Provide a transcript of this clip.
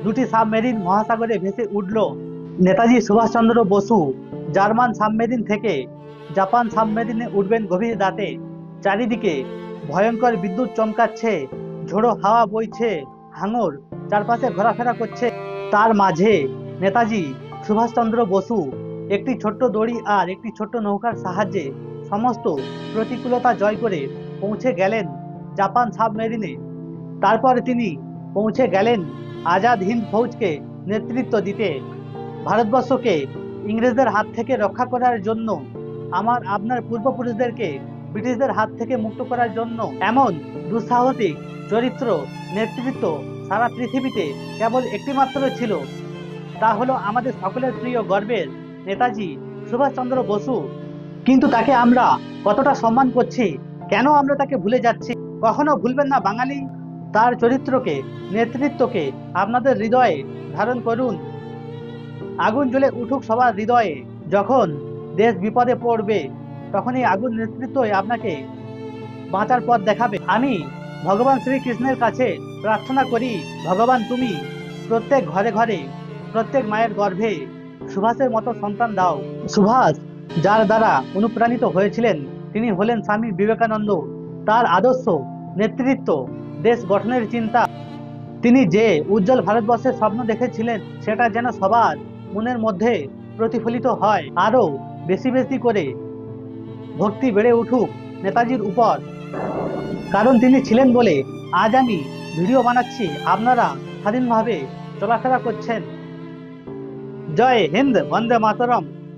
দুটি সাবমেরিন মহাসাগরে ভেসে উঠল। নেতাজি সুভাষচন্দ্র বসু জার্মান সাবমেরিন থেকে জাপান সাবমেরিনে উঠবেন গভীর রাতে। চারিদিকে ভয়ঙ্কর বিদ্যুৎ চমকাচ্ছে, ঝোড়ো হাওয়া বইছে, হাঙর চারপাশে ঘোরাফেরা করছে। তার মাঝে নেতাজি সুভাষচন্দ্র বসু একটি ছোট্ট দড়ি আর একটি ছোট্ট নৌকার সাহায্যে সমস্ত প্রতিকূলতা জয় করে পৌঁছে গেলেন জাপান সাবমেরিনে। তারপর তিনি পৌঁছে গেলেন আজাদ হিন্দ ফৌজকে নেতৃত্ব দিতে। ভারতবর্ষকে ইংরেজদের হাত থেকে রক্ষা করার জন্য, আমার আপনার পূর্বপুরুষদেরকে ব্রিটিশদের হাত থেকে মুক্ত করার জন্য এমন দুঃসাহসিক চরিত্র নেতৃত্ব সারা পৃথিবীতে কেবল একটিমাত্র ছিল, তা হলো আমাদের সকলের প্রিয় গর্বের নেতাজি সুভাষচন্দ্র বসু। কিন্তু তাকে আমরা কতটা সম্মান করছি, কেন আমরা তাকে ভুলে যাচ্ছি? কখনো ভুলবেন না বাঙালি। তার চরিত্রকে, নেতৃত্বকে আপনাদের হৃদয়ে ধারণ করুন। আগুন জ্বলে উঠুক সবার হৃদয়ে। যখন দেশ বিপদে পড়বে, তখন এই আগুন নেতৃত্বই আপনাকে বাঁচার পথ দেখাবে। আমি ভগবান শ্রীকৃষ্ণের কাছে প্রার্থনা করি, ভগবান তুমি প্রত্যেক ঘরে ঘরে, প্রত্যেক মায়ের গর্ভে সুভাষের মতো সন্তান দাও। সুভাষ যার দ্বারা অনুপ্রাণিত হয়েছিলেন তিনি হলেন স্বামী বিবেকানন্দ। তার আদর্শ, নেতৃত্ব, দেশ গঠনের চিন্তা, তিনি যে উজ্জ্বল ভারতবর্ষের স্বপ্ন দেখেছিলেন সেটা যেন সবার মনের মধ্যে প্রতিফলিত হয়। আরো বেশি বেশি করে ভক্তি বেড়ে উঠুক নেতাজির উপর, কারণ তিনি ছিলেন বলে আজ আমি ভিডিও বানাচ্ছি, আপনারা স্বাধীনভাবে চলাফেরা করছেন। জয় হিন্দ, বন্দে মাতরম।